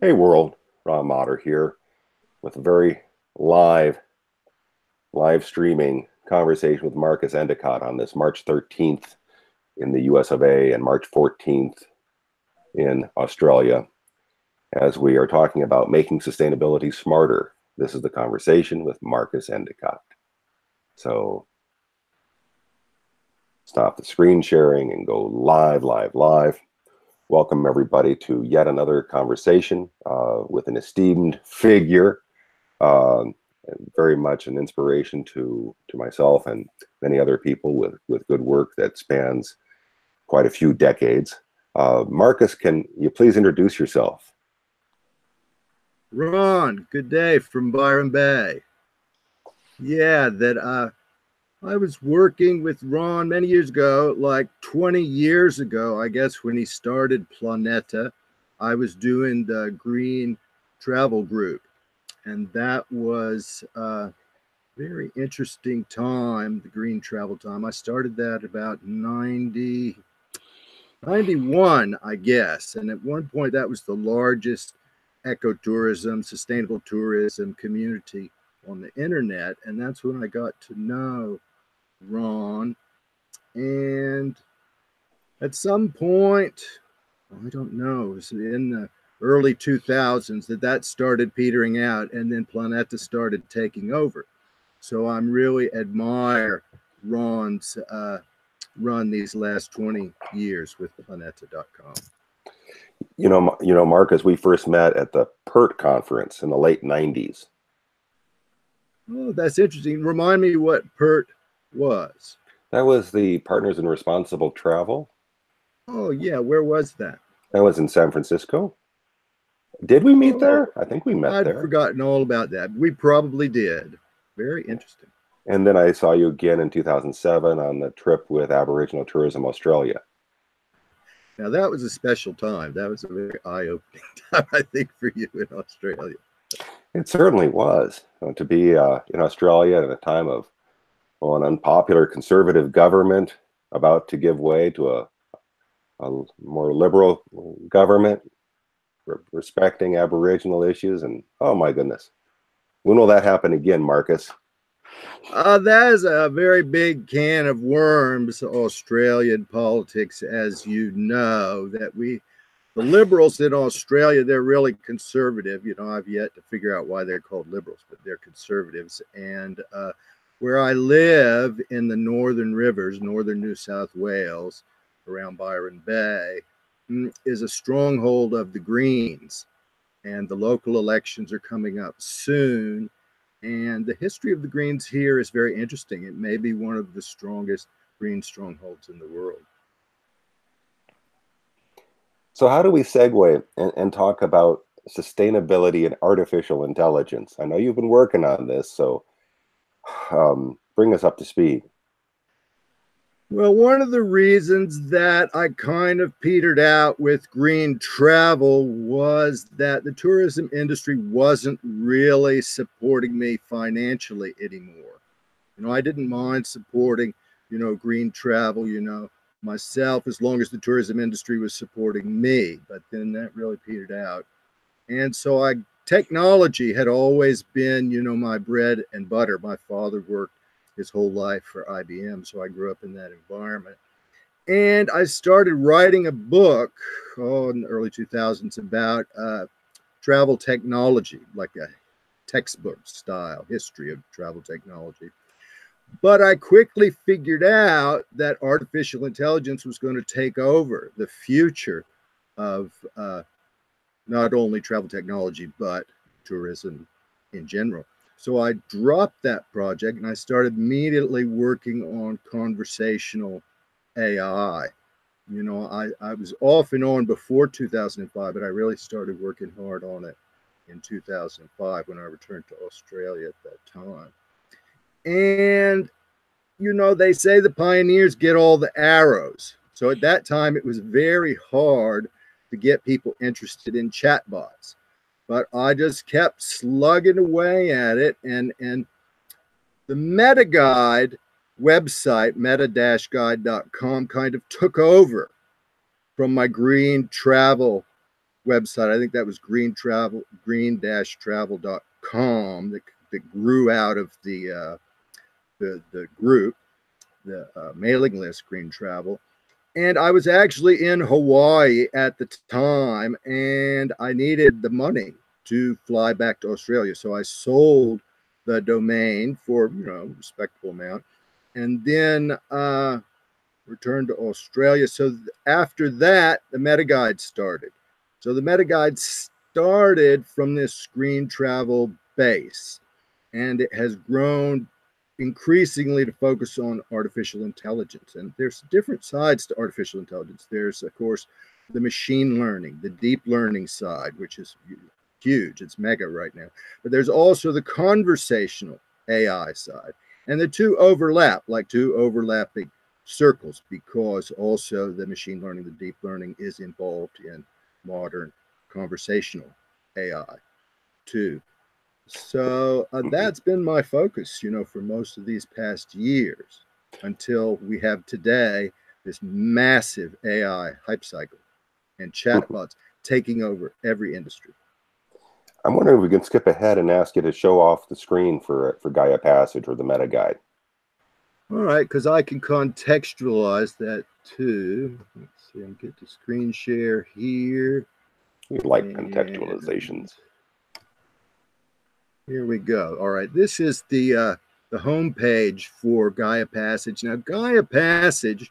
Hey world, Ron Motter here with a very live, live streaming conversation with Marcus Endicott on this March 13th in the US of A and March 14th in Australia as we are talking about making sustainability smarter. This is the conversation with Marcus Endicott. So stop the screen sharing and go live, live, live. Welcome everybody to yet another conversation with an esteemed figure. Uh, very much an inspiration to myself and many other people with good work that spans quite a few decades. Marcus, can you please introduce yourself? Ron, good day from Byron Bay. Yeah, that I was working with Ron many years ago, like 20 years ago, I guess, when he started Planeta. I was doing the Green Travel Group, and that was a very interesting time, the Green Travel time. I started that about 91, I guess. And at one point, that was the largest ecotourism, sustainable tourism community on the internet. And that's when I got to know Ron. And at some point, I don't know, it was in the early 2000s that started petering out, and then Planeta started taking over. So I'm really admire Ron's run these last 20 years with planeta.com. Marcus, we first met at the PERT conference in the late 90s. Oh, that's interesting. Remind me what PERT was. That was the Partners in Responsible Travel. Oh, yeah. Where was that? That was in San Francisco. Did we meet Oh, there? I think we met I'd there. forgotten all about that. We probably did. Very interesting. And then I saw you again in 2007 on the trip with Aboriginal Tourism Australia. Now, that was a special time. That was a very eye opening time, I think, for you in Australia. It certainly was. To be in Australia at a time of an unpopular conservative government about to give way to a more liberal government respecting Aboriginal issues. And oh my goodness, when will that happen again, Marcus? That is a very big can of worms, Australian politics, as you know, the liberals in Australia, they're really conservative. You know, I've yet to figure out why they're called liberals, but they're conservatives. And where I live in the Northern Rivers, northern New South Wales, around Byron Bay, is a stronghold of the Greens. And the local elections are coming up soon. And the history of the Greens here is very interesting. It may be one of the strongest Green strongholds in the world. So, how do we segue and talk about sustainability and artificial intelligence? I know you've been working on this, so bring us up to speed. Well, one of the reasons that I kind of petered out with green travel was that the tourism industry wasn't really supporting me financially anymore. You know, I didn't mind supporting, green travel, myself, as long as the tourism industry was supporting me. But then that really petered out. And so technology had always been, my bread and butter. My father worked his whole life for IBM, so I grew up in that environment. And I started writing a book in the early 2000s about travel technology, like a textbook style history of travel technology. But I quickly figured out that artificial intelligence was going to take over the future of not only travel technology, but tourism in general. So I dropped that project and I started immediately working on conversational AI. I was off and on before 2005, but I really started working hard on it in 2005 when I returned to Australia at that time. And, they say the pioneers get all the arrows. So at that time, it was very hard to get people interested in chatbots. But I just kept slugging away at it. And the Meta Guide website, meta-guide.com, kind of took over from my green travel website. I think that was green-travel.com that grew out of the group, the mailing list, Green Travel. And I was actually in Hawaii at the time, and I needed the money to fly back to Australia. So I sold the domain for, a respectable amount, and then returned to Australia. So after that, the MetaGuide started. So the MetaGuide started from this Green Travel base, and it has grown increasingly to focus on artificial intelligence. And there's different sides to artificial intelligence. There's, of course, the machine learning, the deep learning side, which is huge. It's mega right now. But there's also the conversational AI side. And the two overlap, like two overlapping circles, because also the machine learning, the deep learning is involved in modern conversational AI too. So that's been my focus, for most of these past years, until we have today this massive AI hype cycle and chatbots taking over every industry. I'm wondering if we can skip ahead and ask you to show off the screen for Gaia Passage or the MetaGuide. All right, because I can contextualize that too. Let's see, I'll get the screen share here. We like contextualizations. Here we go. All right, this is the home page for Gaia Passage. Now, Gaia Passage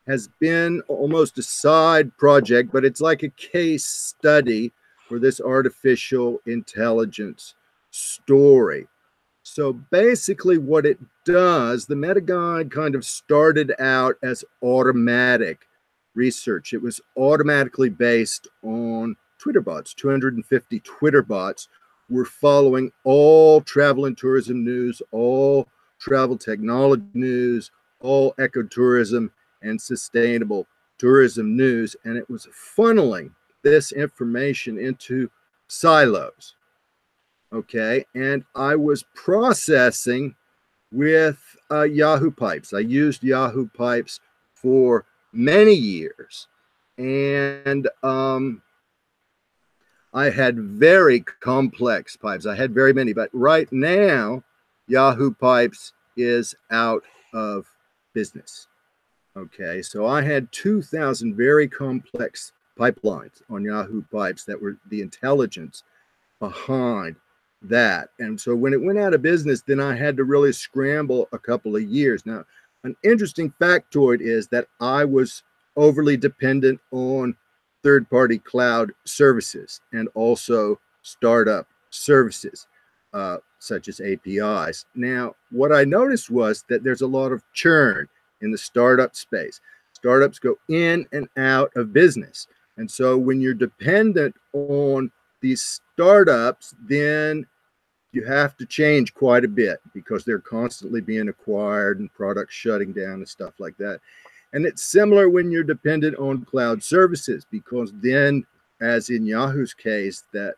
has been almost a side project, but it's like a case study for this artificial intelligence story. So basically what it does, the MetaGuide kind of started out as automatic research. It was automatically based on Twitter bots. 250 Twitter bots were following all travel and tourism news, all travel technology news, all ecotourism and sustainable tourism news. And it was funneling this information into silos. Okay. And I was processing with Yahoo Pipes. I used Yahoo Pipes for many years. And I had very complex pipes. I had very many, but right now, Yahoo Pipes is out of business. Okay, so I had 2,000 very complex pipelines on Yahoo Pipes that were the intelligence behind that. And so when it went out of business, then I had to really scramble a couple of years. Now, an interesting factoid is that I was overly dependent on third-party cloud services and also startup services, such as APIs. Now, what I noticed was that there's a lot of churn in the startup space. Startups go in and out of business. And so when you're dependent on these startups, then you have to change quite a bit because they're constantly being acquired and products shutting down and stuff like that. And it's similar when you're dependent on cloud services, because then, as in Yahoo's case, that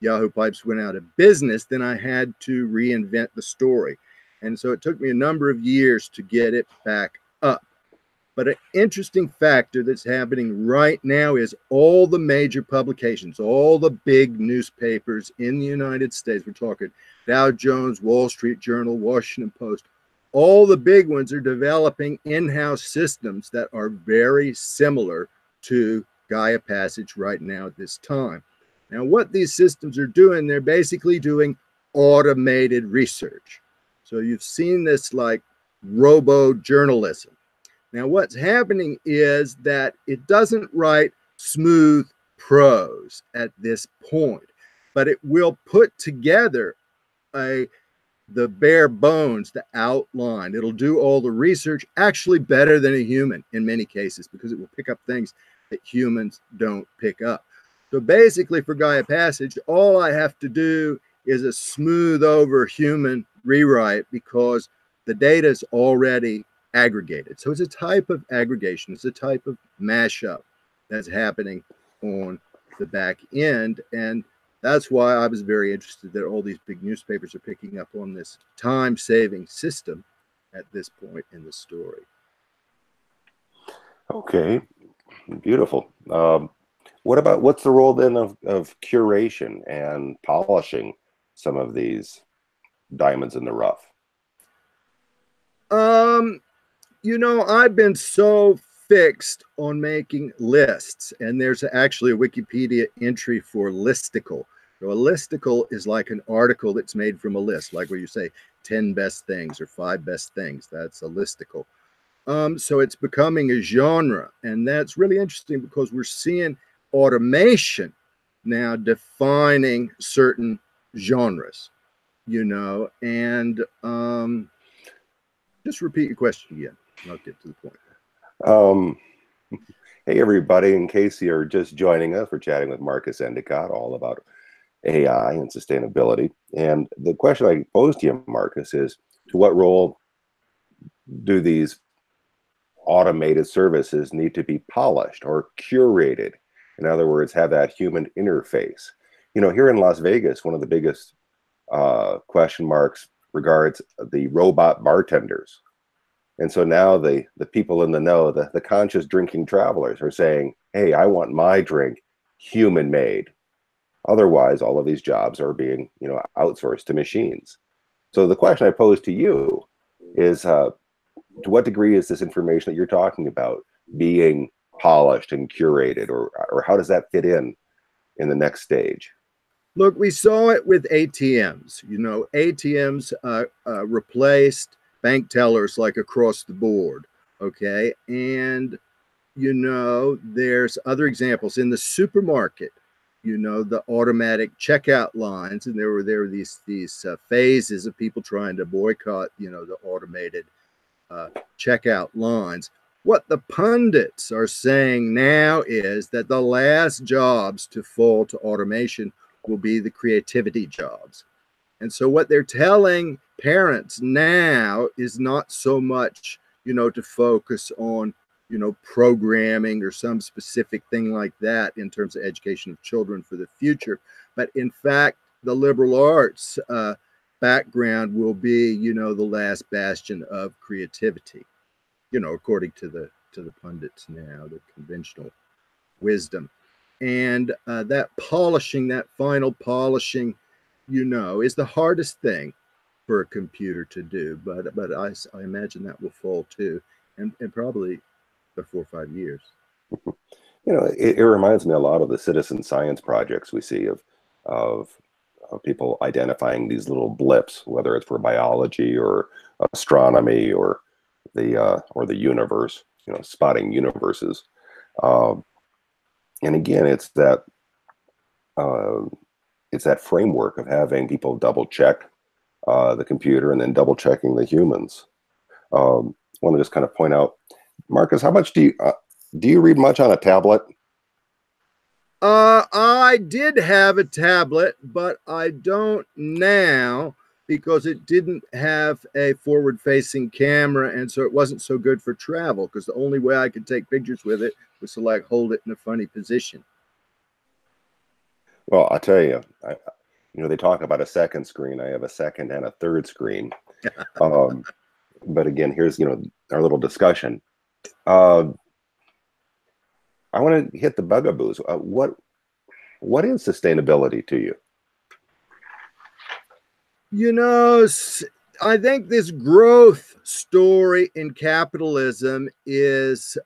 Yahoo Pipes went out of business, then I had to reinvent the story. And so it took me a number of years to get it back up. But an interesting factor that's happening right now is all the major publications, all the big newspapers in the United States, we're talking Dow Jones, Wall Street Journal, Washington Post, all the big ones are developing in-house systems that are very similar to Gaia Passage right now at this time. Now, what these systems are doing, they're basically doing automated research. So you've seen this like robo-journalism. Now, what's happening is that it doesn't write smooth prose at this point, but it will put together the bare bones, the outline. It'll do all the research actually better than a human in many cases, because it will pick up things that humans don't pick up. So basically for Gaia Passage, all I have to do is a smooth over human rewrite because the data is already aggregated. So it's a type of aggregation. It's a type of mashup that's happening on the back end. And that's why I was very interested that all these big newspapers are picking up on this time-saving system at this point in the story. Okay, beautiful. what's the role then of curation and polishing some of these diamonds in the rough? You know, I've been so fixed on making lists, and there's actually a Wikipedia entry for listicle. So a listicle is like an article that's made from a list, like where you say 10 best things or 5 best things. That's a listicle. So it's becoming a genre, and that's really interesting because we're seeing automation now defining certain genres, you know, and just repeat your question again. I'll get to the point. Um, hey, everybody, in case you're just joining us, we're chatting with Marcus Endicott all about AI and sustainability. And the question I pose to you, Marcus, is to what role do these automated services need to be polished or curated? In other words, have that human interface. You know, here in Las Vegas, one of the biggest question marks regards the robot bartenders. And so now the people in the know, the conscious drinking travelers are saying, hey, I want my drink human made. Otherwise, all of these jobs are being, outsourced to machines. So the question I pose to you is, to what degree is this information that you're talking about being polished and curated, or how does that fit in the next stage? Look, we saw it with ATMs. You know, ATMs replaced bank tellers like across the board. Okay. And, you know, there's other examples in the supermarket, you know, the automatic checkout lines. And there were these phases of people trying to boycott, you know, the automated checkout lines. What the pundits are saying now is that the last jobs to fall to automation will be the creativity jobs. And so what they're telling parents now is not so much, you know, to focus on, you know, programming or some specific thing like that in terms of education of children for the future, but in fact, the liberal arts background will be, you know, the last bastion of creativity, you know, according to the pundits now, the conventional wisdom. And that polishing, that final polishing, you know, is the hardest thing for a computer to do. But I imagine that will fall too, and probably before 5 years. You know, it reminds me a lot of the citizen science projects we see of people identifying these little blips, whether it's for biology or astronomy or the universe. You know, spotting universes. And again, it's that framework of having people double check the computer and then double checking the humans. I want to just kind of point out, Marcus, how much do you read much on a tablet? I did have a tablet, but I don't now because it didn't have a forward-facing camera, and so it wasn't so good for travel because the only way I could take pictures with it was to like hold it in a funny position. Well, I'll tell you, they talk about a second screen. I have a second and a third screen. But again, here's, our little discussion. I want to hit the bugaboos. What is sustainability to you? You know, I think this growth story in capitalism is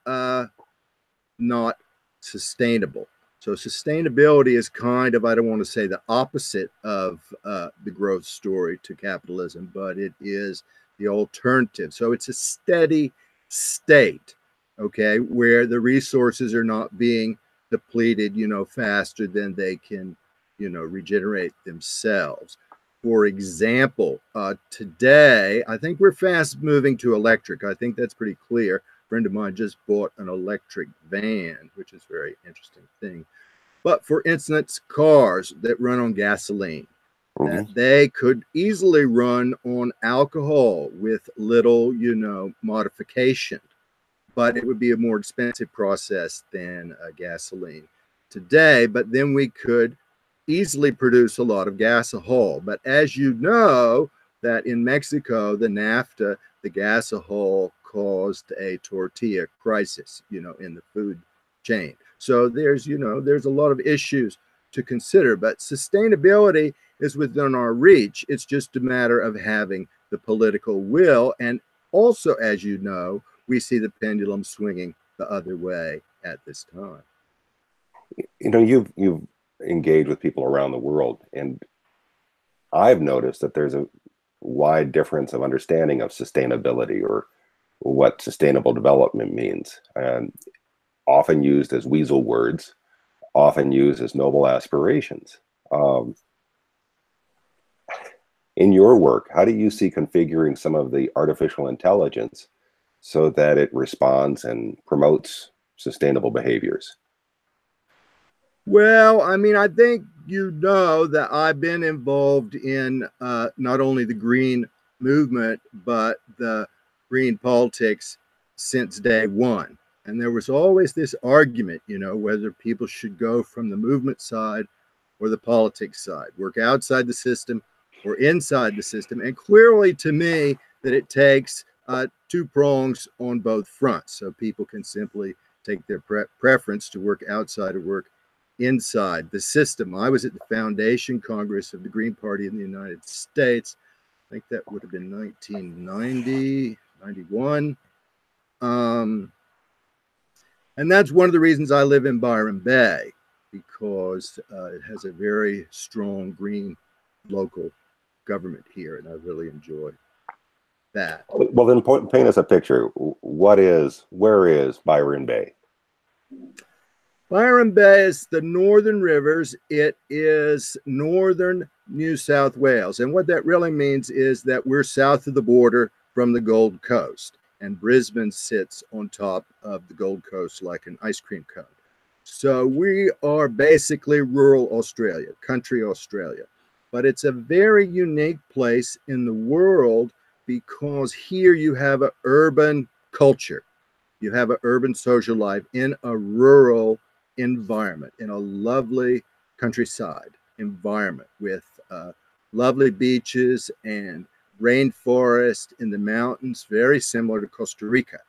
not sustainable. So sustainability is kind of, I don't want to say the opposite of the growth story to capitalism, but it is the alternative. So it's a steady state, okay, where the resources are not being depleted, faster than they can, regenerate themselves. For example, today, I think we're fast moving to electric. I think that's pretty clear. A friend of mine just bought an electric van, which is a very interesting thing. But for instance, cars that run on gasoline, that they could easily run on alcohol with little, modification, but it would be a more expensive process than gasoline today. But then we could easily produce a lot of gasohol. But as you know, that in Mexico, the NAFTA, the gasohol caused a tortilla crisis, in the food chain. So there's, there's a lot of issues to consider, but sustainability is within our reach. It's just a matter of having the political will. And also, as you know, we see the pendulum swinging the other way at this time. You've engaged with people around the world, and I've noticed that there's a wide difference of understanding of sustainability, or what sustainable development means, and often used as weasel words, often used as noble aspirations. In your work, how do you see configuring some of the artificial intelligence so that it responds and promotes sustainable behaviors? Well, I mean, I think that I've been involved in not only the green movement, but the green politics since day one. And there was always this argument, whether people should go from the movement side or the politics side, work outside the system or inside the system. And clearly to me that it takes two prongs on both fronts. So people can simply take their preference to work outside or work inside the system. I was at the Foundation Congress of the Green Party in the United States. I think that would have been 1990, 91. And that's one of the reasons I live in Byron Bay, because it has a very strong green local government here, and I really enjoy that. Well, then paint us a picture. Where is Byron Bay? Byron Bay is the northern rivers. It is northern New South Wales. And what that really means is that we're south of the border from the Gold Coast. And Brisbane sits on top of the Gold Coast like an ice cream cone. So we are basically rural Australia, country Australia. But it's a very unique place in the world because here you have an urban culture. You have an urban social life in a rural environment, in a lovely countryside environment with lovely beaches and rainforest in the mountains, very similar to Costa Rica.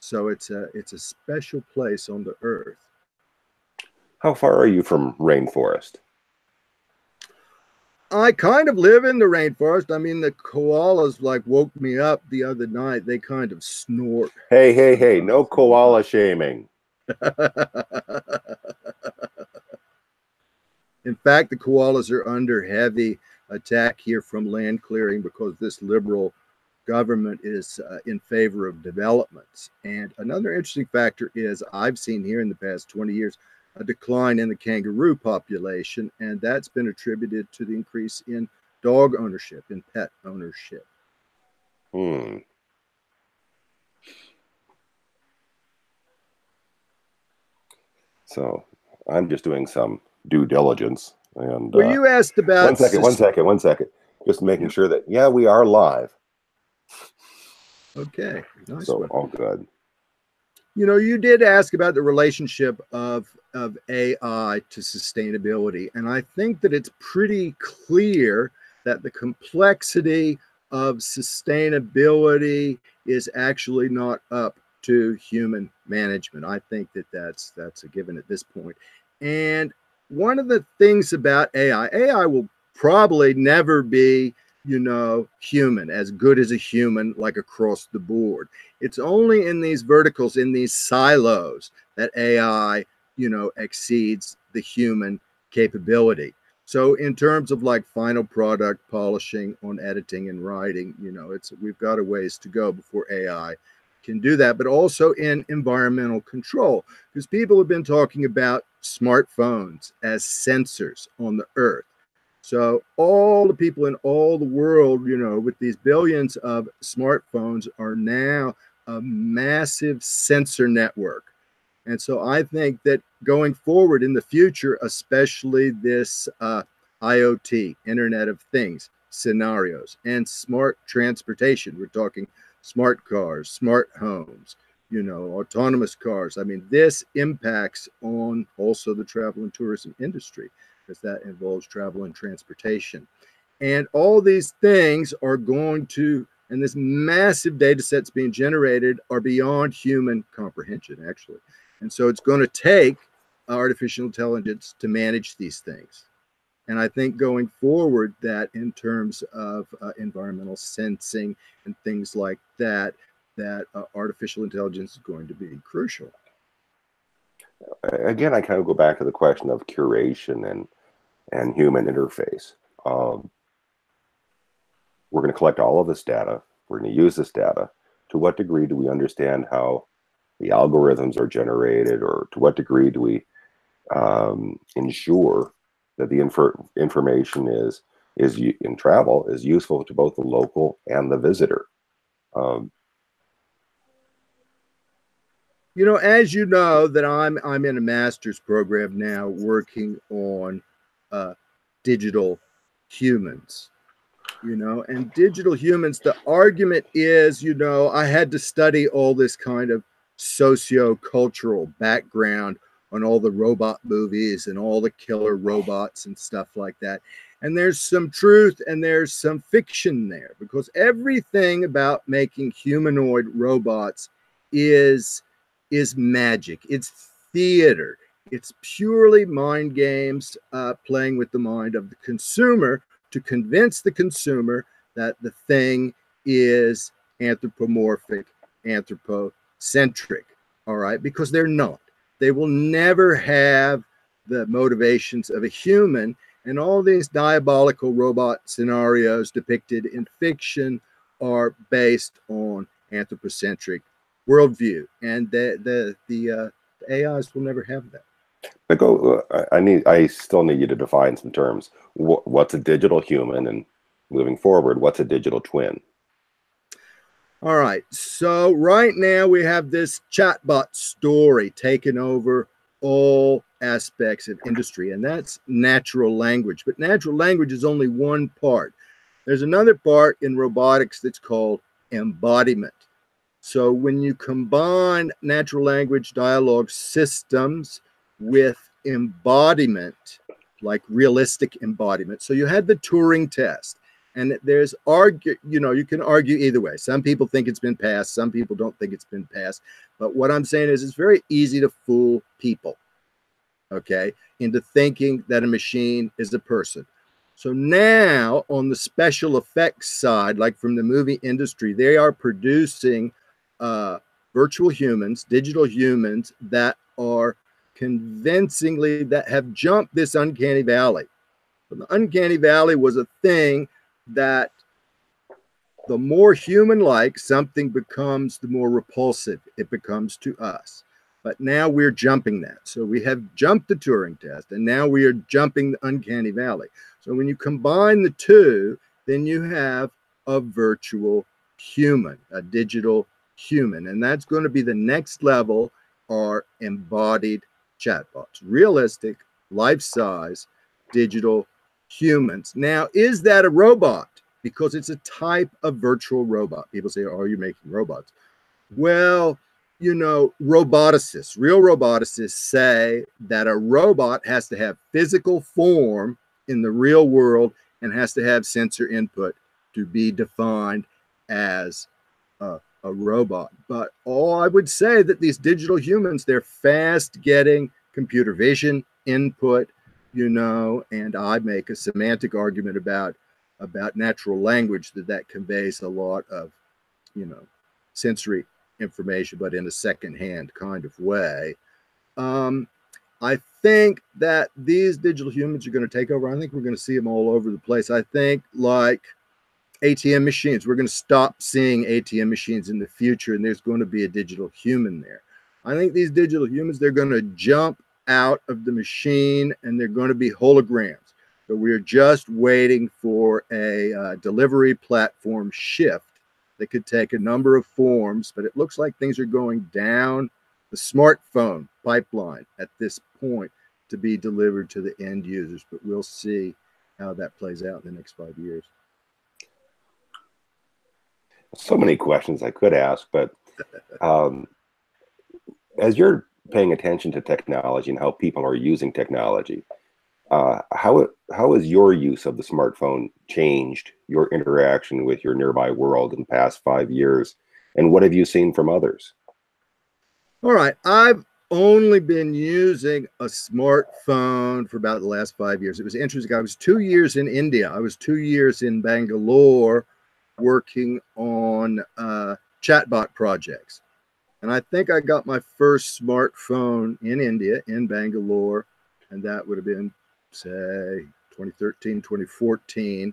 So it's a special place on the earth. How far are you from rainforest? I kind of live in the rainforest. I mean, the koalas woke me up the other night. They kind of snort. Hey, no koala shaming. In fact, the koalas are under heavy attack here from land clearing because this liberal government is in favor of developments. And another interesting factor is I've seen here in the past 20 years a decline in the kangaroo population, and that's been attributed to the increase in dog ownership and pet ownership. So I'm just doing some due diligence. And well, you asked about one second. Just making sure that we are live. Okay, nice. So all good. You did ask about the relationship of AI to sustainability, and I think that it's pretty clear that the complexity of sustainability is actually not up to human management. I think that that's a given at this point. And one of the things about AI will probably never be, human, as good as a human, like across the board. It's only in these verticals, in these silos, that AI, exceeds the human capability. So in terms of final product polishing on editing and writing, we've got a ways to go before AI can do that, but also in environmental control, because people have been talking about smartphones as sensors on the earth. So all the people in all the world, with these billions of smartphones are now a massive sensor network. And so I think that going forward in the future, especially this IoT, Internet of Things scenarios, and smart transportation, we're talking smart cars, smart homes, autonomous cars. I mean, this impacts on also the travel and tourism industry, because that involves travel and transportation. And all these things are going to, and this massive data sets being generated are beyond human comprehension, actually. And so it's going to take artificial intelligence to manage these things. And I think going forward that in terms of environmental sensing and things like that, that artificial intelligence is going to be crucial. Again, I kind of go back to the question of curation and human interface. We're going to collect all of this data. We're going to use this data. To what degree do we understand how the algorithms are generated, or to what degree do we ensure that the information is in travel is useful to both the local and the visitor? You know, as you know, that I'm in a master's program now working on digital humans. You know, and digital humans, the argument is, you know, I had to study all this kind of socio-cultural background on all the robot movies and all the killer robots and stuff like that. And there's some truth and there's some fiction there, because everything about making humanoid robots is magic. It's theater. It's purely mind games, playing with the mind of the consumer to convince the consumer that the thing is anthropomorphic, anthropocentric, all right? Because they're not. They will never have the motivations of a human, and all these diabolical robot scenarios depicted in fiction are based on anthropocentric worldview, and the AIs will never have that. I still need you to define some terms. What's a digital human, and moving forward, what's a digital twin? All right. So right now we have this chatbot story taking over all aspects of industry, and that's natural language. But natural language is only one part. There's another part in robotics that's called embodiment. So when you combine natural language dialogue systems with embodiment, like realistic embodiment. So you had the Turing test, and there's you can argue either way. Some people think it's been passed, some people don't think it's been passed. But what I'm saying is it's very easy to fool people, okay, into thinking that a machine is a person. So now on the special effects side, like from the movie industry, they are producing virtual humans, digital humans that are convincingly, that have jumped this uncanny valley. But the uncanny valley was a thing that the more human-like something becomes, the more repulsive it becomes to us. But now we're jumping that. So we have jumped the Turing test, and now we are jumping the uncanny valley. So when you combine the two, then you have a virtual human, a digital human. And that's going to be the next level, are embodied chatbots, realistic, life-size, digital humans. Now, is that a robot? Because it's a type of virtual robot. People say, oh, you're making robots. Well, you know, roboticists, real roboticists say that a robot has to have physical form in the real world and has to have sensor input to be defined as a robot. But I would say that these digital humans, they're fast getting computer vision input, you know, and I make a semantic argument about natural language that conveys a lot of, you know, sensory information, but in a secondhand kind of way. I think that these digital humans are going to take over. I think we're going to see them all over the place. I think like ATM machines, we're going to stop seeing ATM machines in the future, and there's going to be a digital human there. I think these digital humans, they're going to jump out of the machine and they're going to be holograms. But we're just waiting for a delivery platform shift that could take a number of forms, but it looks like things are going down the smartphone pipeline at this point to be delivered to the end users. But we'll see how that plays out in the next 5 years. So many questions I could ask, but as you're paying attention to technology and how people are using technology, how has your use of the smartphone changed your interaction with your nearby world in the past 5 years? And what have you seen from others? All right. only been using a smartphone for about the last 5 years. It was interesting. I was 2 years in India. I was 2 years in Bangalore working on chatbot projects. And I think I got my first smartphone in India, in Bangalore, and that would have been, say, 2013, 2014.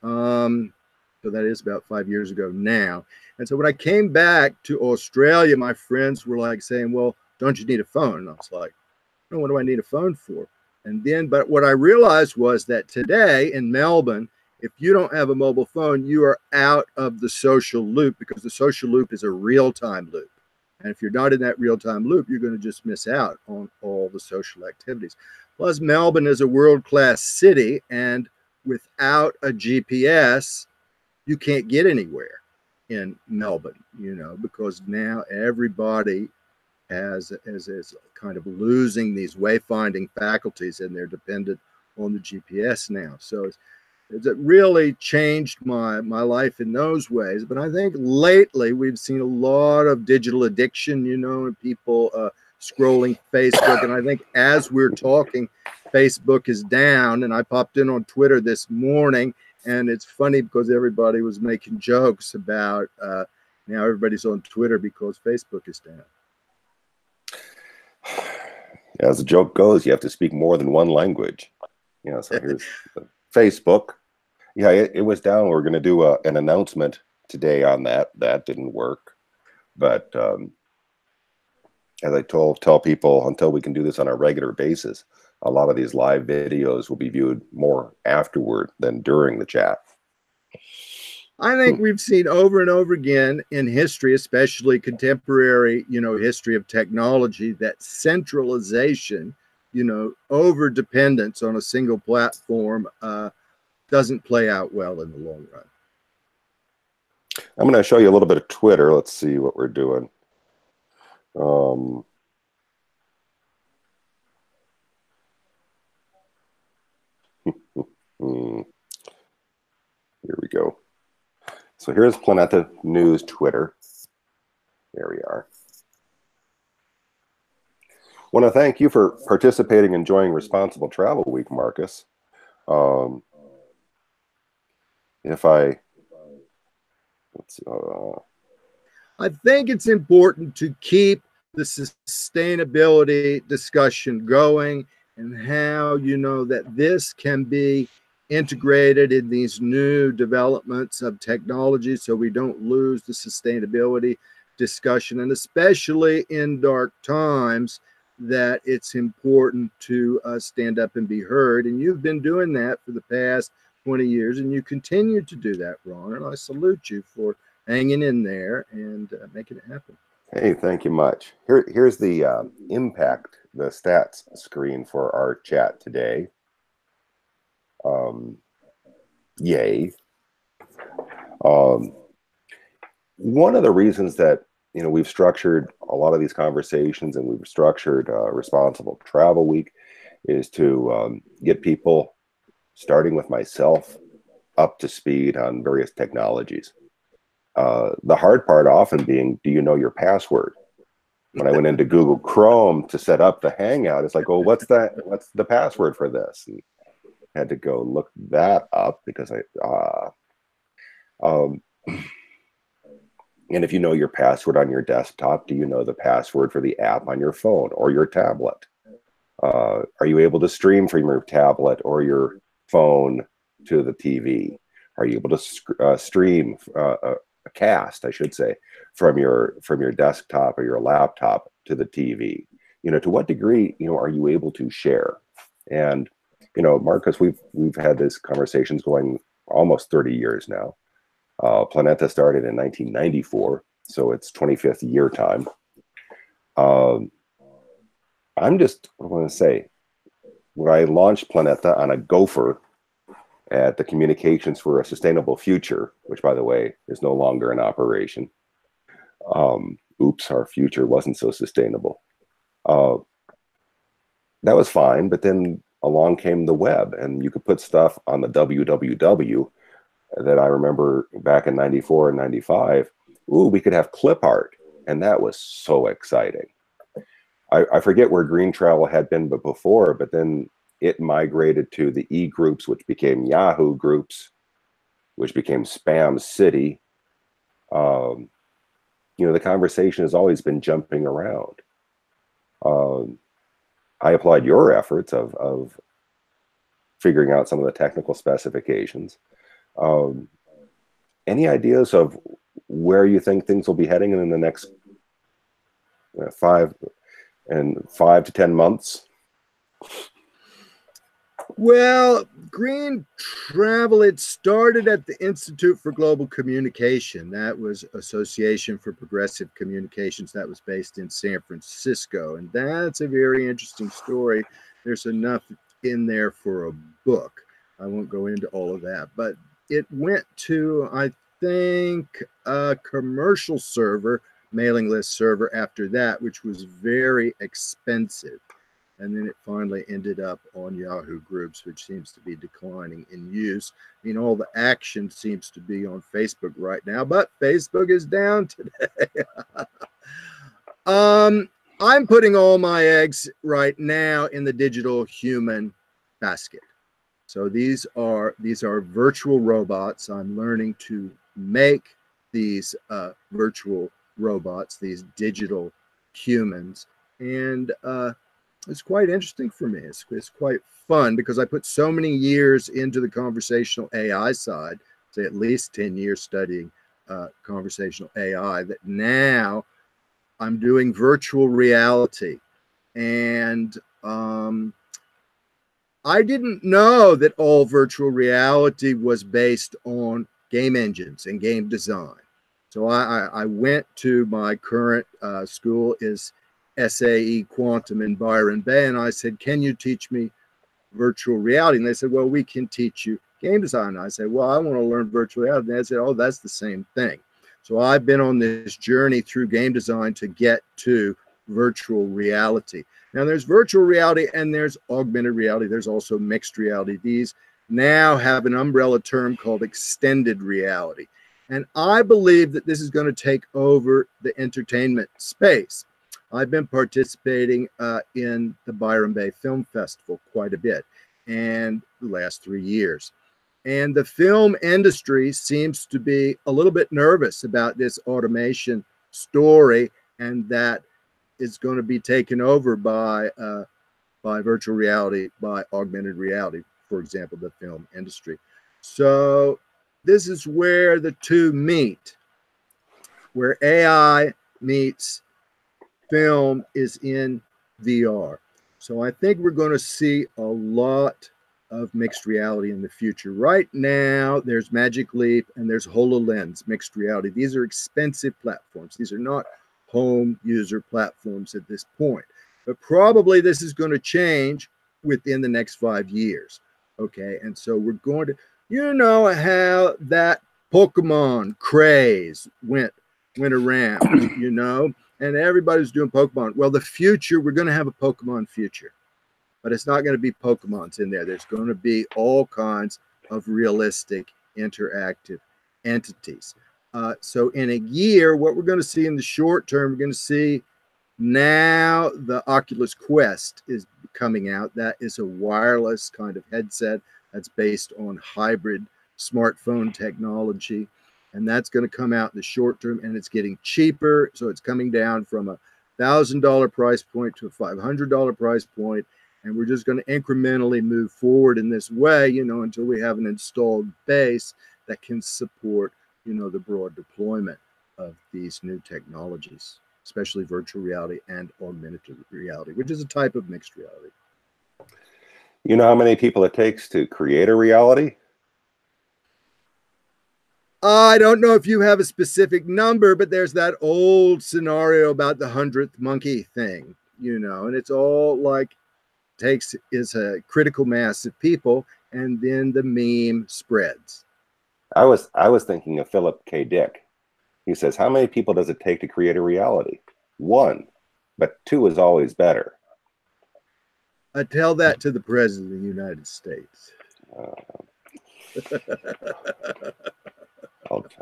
So that is about 5 years ago now. And so when I came back to Australia, my friends were like saying, well, don't you need a phone? And I was like, no, what do I need a phone for? And then, but what I realized was that today in Melbourne, if you don't have a mobile phone, you are out of the social loop, because the social loop is a real-time loop. And if you're not in that real-time loop, you're going to just miss out on all the social activities. Plus, Melbourne is a world-class city, and without a GPS, you can't get anywhere in Melbourne, you know, because now everybody is kind of losing these wayfinding faculties, and they're dependent on the GPS now. So it's really changed my life in those ways. But I think lately we've seen a lot of digital addiction, you know, and people scrolling Facebook. And I think as we're talking, Facebook is down. And I popped in on Twitter this morning, and it's funny because everybody was making jokes about now everybody's on Twitter because Facebook is down. As the joke goes, you have to speak more than one language. You know, so here's Facebook. Yeah, it was down. We're going to do an announcement today on that. That didn't work. But as I tell people, until we can do this on a regular basis, a lot of these live videos will be viewed more afterward than during the chat. I think we've seen over and over again in history, especially contemporary, you know, history of technology, that centralization, you know, over dependence on a single platform doesn't play out well in the long run. I'm going to show you a little bit of Twitter. Let's see what we're doing. Here we go. So here's Planeta News Twitter. There we are. I want to thank you for participating and enjoying Responsible Travel Week, Marcus. I think it's important to keep the sustainability discussion going, and how, you know, that this can be integrated in these new developments of technology, so we don't lose the sustainability discussion. And especially in dark times, that it's important to stand up and be heard. And you've been doing that for the past 20 years, and you continue to do that, Ron. And I salute you for hanging in there and making it happen. Hey, thank you much. Here's the impact, the stats screen for our chat today. Yay. One of the reasons that, you know, we've structured a lot of these conversations, and we've structured Responsible Travel Week, is to get people, starting with myself, up to speed on various technologies. The hard part often being, do you know your password? When I went into Google Chrome to set up the Hangout, it's like, oh, what's that? What's the password for this? And had to go look that up, because and if you know your password on your desktop, do you know the password for the app on your phone or your tablet? Are you able to stream from your tablet or your phone to the TV? Are you able to stream a cast, I should say, from your desktop or your laptop to the TV? You know, to what degree, you know, are you able to share? And, you know, Marcus, we've had these conversations going almost 30 years now. Planeta started in 1994, so it's 25th year time. I'm just, I want to say, when I launched Planeta on a gopher at the Communications for a Sustainable Future, which, by the way, is no longer in operation. Oops, our future wasn't so sustainable. That was fine, but then along came the web, and you could put stuff on the www that I remember back in 94 and 95. Ooh, we could have clip art, and that was so exciting. I forget where green travel had been before, but then it migrated to the E groups, which became Yahoo groups, which became Spam City. You know, the conversation has always been jumping around. I applaud your efforts of figuring out some of the technical specifications. Any ideas of where you think things will be heading in the next 5 to 10 months? Well, green travel, it started at the Institute for Global Communication. That was Association for Progressive Communications. That was based in San Francisco. And that's a very interesting story. There's enough in there for a book. I won't go into all of that, but it went to, I think, a commercial server, mailing list server after that, which was very expensive. And then it finally ended up on Yahoo Groups, which seems to be declining in use. I mean, all the action seems to be on Facebook right now, but Facebook is down today. I'm putting all my eggs right now in the digital human basket. So these are virtual robots. I'm learning to make these virtual robots, these digital humans, and it's quite interesting for me. It's quite fun because I put so many years into the conversational AI side, say at least 10 years studying conversational AI, that now I'm doing virtual reality. And I didn't know that all virtual reality was based on game engines and game design. So I went to my current school is SAE Quantum in Byron Bay, and I said, can you teach me virtual reality? And they said, well, we can teach you game design. And I said, well, I want to learn virtual reality. And they said, oh, that's the same thing. So I've been on this journey through game design to get to virtual reality. Now there's virtual reality and there's augmented reality. There's also mixed reality. These now have an umbrella term called extended reality. And I believe that this is going to take over the entertainment space. I've been participating in the Byron Bay Film Festival quite a bit, and the last 3 years. And the film industry seems to be a little bit nervous about this automation story, and that it's going to be taken over by virtual reality, by augmented reality, for example, the film industry. So this is where the two meet, where AI meets film is in VR. So I think we're going to see a lot of mixed reality in the future. Right now, there's Magic Leap and there's HoloLens mixed reality. These are expensive platforms. These are not home user platforms at this point. But probably this is going to change within the next 5 years. Okay, and so we're going to, you know how that Pokemon craze went around, you know, and everybody's doing Pokemon. Well, the future, we're going to have a Pokemon future, but it's not going to be Pokemons in there. There's going to be all kinds of realistic interactive entities. So in a year, what we're going to see in the short term, we're going to see now the Oculus Quest is coming out. That is a wireless kind of headset that's based on hybrid smartphone technology. And that's going to come out in the short term, and it's getting cheaper. So it's coming down from a $1,000 price point to a $500 price point. And we're just going to incrementally move forward in this way, you know, until we have an installed base that can support, you know, the broad deployment of these new technologies, especially virtual reality and augmented reality, which is a type of mixed reality. You know how many people it takes to create a reality? I don't know if you have a specific number, but there's that old scenario about the 100th monkey thing, you know, and it's all like is a critical mass of people, and then the meme spreads. I was thinking of Philip K. Dick. He says, how many people does it take to create a reality? 1, but 2 is always better. I tell that to the President of the United States.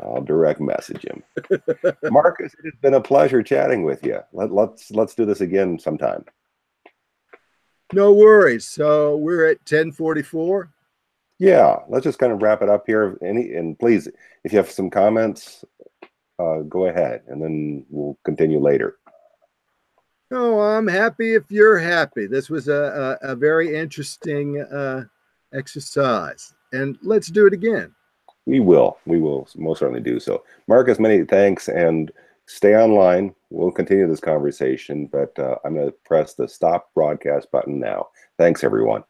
I'll direct message him. Marcus, it has been a pleasure chatting with you. Let's do this again sometime. No worries. So we're at 10:44. Yeah, let's just kind of wrap it up here. And please, if you have some comments, go ahead, and then we'll continue later. No, I'm happy if you're happy. This was a very interesting exercise, and let's do it again. We will most certainly do so. Marcus, many thanks, and stay online. We'll continue this conversation, but I'm going to press the stop broadcast button now. Thanks, everyone.